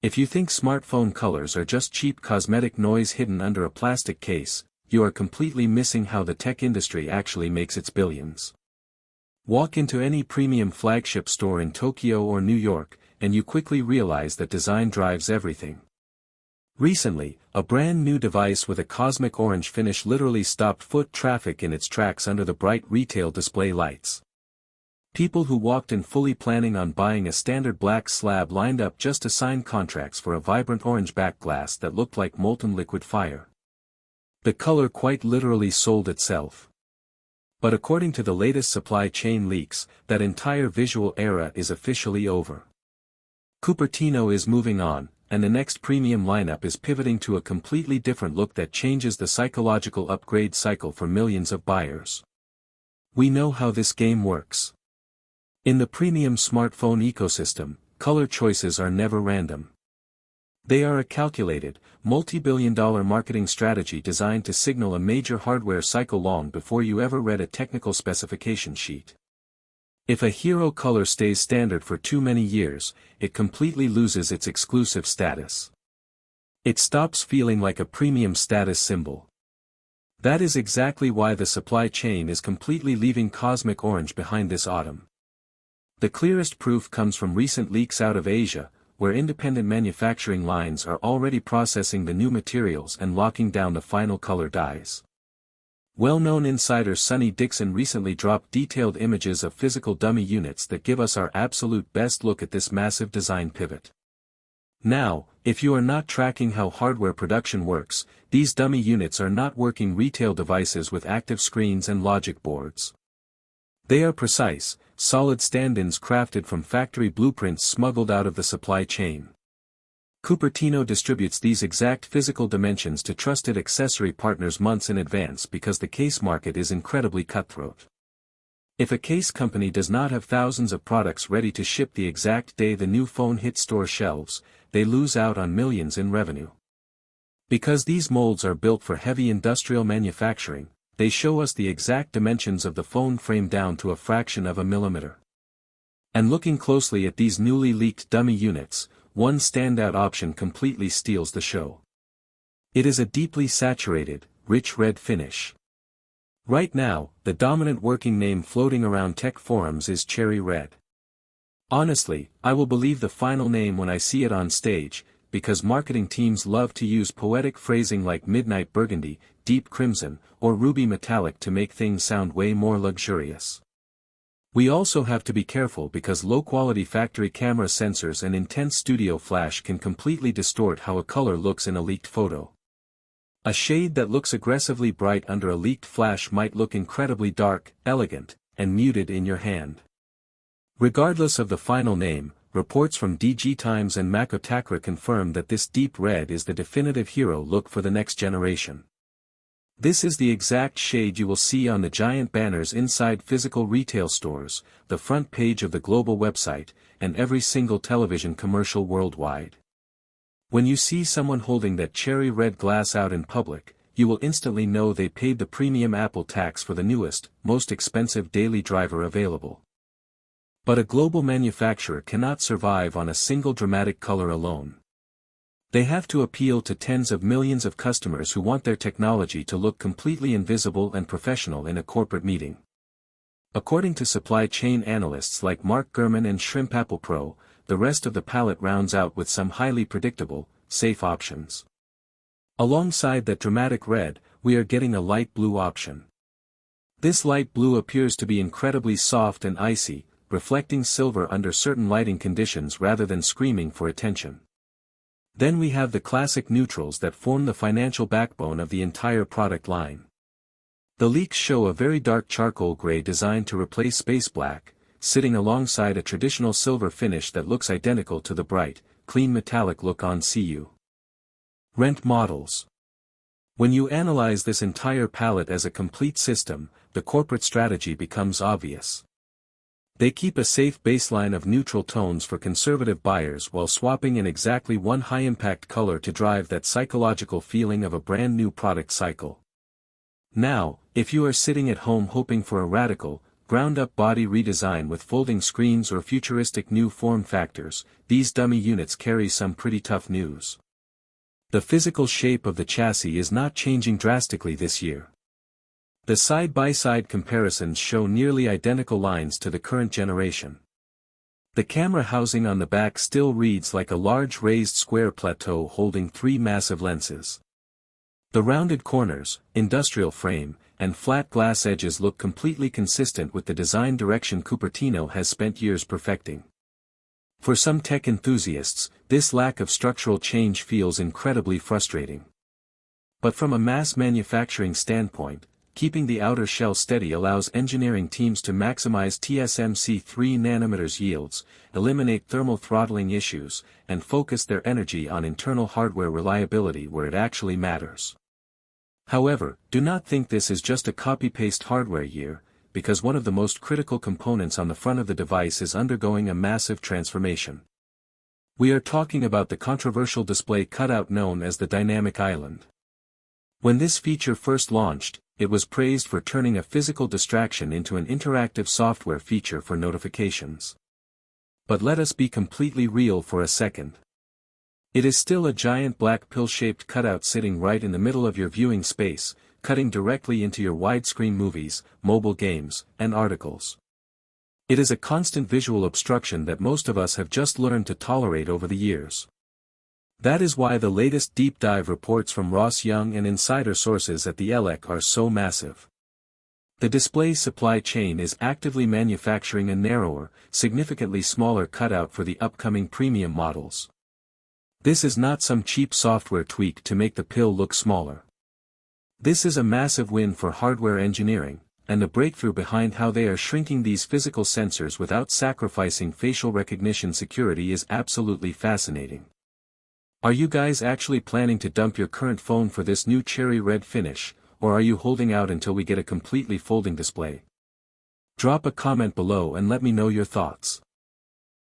If you think smartphone colors are just cheap cosmetic noise hidden under a plastic case, you are completely missing how the tech industry actually makes its billions. Walk into any premium flagship store in Tokyo or New York, and you quickly realize that design drives everything. Recently, a brand new device with a cosmic orange finish literally stopped foot traffic in its tracks under the bright retail display lights. People who walked in fully planning on buying a standard black slab lined up just to sign contracts for a vibrant orange back glass that looked like molten liquid fire. The color quite literally sold itself. But according to the latest supply chain leaks, that entire visual era is officially over. Cupertino is moving on, and the next premium lineup is pivoting to a completely different look that changes the psychological upgrade cycle for millions of buyers. We know how this game works. In the premium smartphone ecosystem, color choices are never random. They are a calculated, multi-billion-dollar marketing strategy designed to signal a major hardware cycle long before you ever read a technical specification sheet. If a hero color stays standard for too many years, it completely loses its exclusive status. It stops feeling like a premium status symbol. That is exactly why the supply chain is completely leaving cosmic orange behind this autumn. The clearest proof comes from recent leaks out of Asia, where independent manufacturing lines are already processing the new materials and locking down the final color dyes. Well-known insider Sonny Dixon recently dropped detailed images of physical dummy units that give us our absolute best look at this massive design pivot. Now, if you are not tracking how hardware production works, these dummy units are not working retail devices with active screens and logic boards. They are precise, solid stand-ins crafted from factory blueprints smuggled out of the supply chain. Cupertino distributes these exact physical dimensions to trusted accessory partners months in advance because the case market is incredibly cutthroat. If a case company does not have thousands of products ready to ship the exact day the new phone hits store shelves, they lose out on millions in revenue. Because these molds are built for heavy industrial manufacturing, they show us the exact dimensions of the phone frame down to a fraction of a millimeter. And looking closely at these newly leaked dummy units, one standout option completely steals the show. It is a deeply saturated, rich red finish. Right now, the dominant working name floating around tech forums is cherry red. Honestly, I will believe the final name when I see it on stage, because marketing teams love to use poetic phrasing like midnight burgundy, deep crimson, or ruby metallic to make things sound way more luxurious. We also have to be careful because low-quality factory camera sensors and intense studio flash can completely distort how a color looks in a leaked photo. A shade that looks aggressively bright under a leaked flash might look incredibly dark, elegant, and muted in your hand. Regardless of the final name, reports from DG Times and Makotakra confirm that this deep red is the definitive hero look for the next generation. This is the exact shade you will see on the giant banners inside physical retail stores, the front page of the global website, and every single television commercial worldwide. When you see someone holding that cherry red glass out in public, you will instantly know they paid the premium Apple tax for the newest, most expensive daily driver available. But a global manufacturer cannot survive on a single dramatic color alone. They have to appeal to tens of millions of customers who want their technology to look completely invisible and professional in a corporate meeting. According to supply chain analysts like Mark Gurman and Shrimp Apple Pro, the rest of the palette rounds out with some highly predictable, safe options. Alongside that dramatic red, we are getting a light blue option. This light blue appears to be incredibly soft and icy, reflecting silver under certain lighting conditions rather than screaming for attention. Then we have the classic neutrals that form the financial backbone of the entire product line. The leaks show a very dark charcoal gray designed to replace space black, sitting alongside a traditional silver finish that looks identical to the bright, clean metallic look on CU Rent models. When you analyze this entire palette as a complete system, the corporate strategy becomes obvious. They keep a safe baseline of neutral tones for conservative buyers while swapping in exactly one high-impact color to drive that psychological feeling of a brand new product cycle. Now, if you are sitting at home hoping for a radical, ground-up body redesign with folding screens or futuristic new form factors, these dummy units carry some pretty tough news. The physical shape of the chassis is not changing drastically this year. The side-by-side comparisons show nearly identical lines to the current generation. The camera housing on the back still reads like a large raised square plateau holding 3 massive lenses. The rounded corners, industrial frame, and flat glass edges look completely consistent with the design direction Cupertino has spent years perfecting. For some tech enthusiasts, this lack of structural change feels incredibly frustrating. But from a mass manufacturing standpoint, keeping the outer shell steady allows engineering teams to maximize TSMC 3nm yields, eliminate thermal throttling issues, and focus their energy on internal hardware reliability where it actually matters. However, do not think this is just a copy-paste hardware year, because one of the most critical components on the front of the device is undergoing a massive transformation. We are talking about the controversial display cutout known as the Dynamic Island. When this feature first launched, it was praised for turning a physical distraction into an interactive software feature for notifications. But let us be completely real for a second. It is still a giant black pill-shaped cutout sitting right in the middle of your viewing space, cutting directly into your widescreen movies, mobile games, and articles. It is a constant visual obstruction that most of us have just learned to tolerate over the years. That is why the latest deep dive reports from Ross Young and insider sources at the ELEC are so massive. The display supply chain is actively manufacturing a narrower, significantly smaller cutout for the upcoming premium models. This is not some cheap software tweak to make the pill look smaller. This is a massive win for hardware engineering, and the breakthrough behind how they are shrinking these physical sensors without sacrificing facial recognition security is absolutely fascinating. Are you guys actually planning to dump your current phone for this new cherry red finish, or are you holding out until we get a completely folding display? Drop a comment below and let me know your thoughts.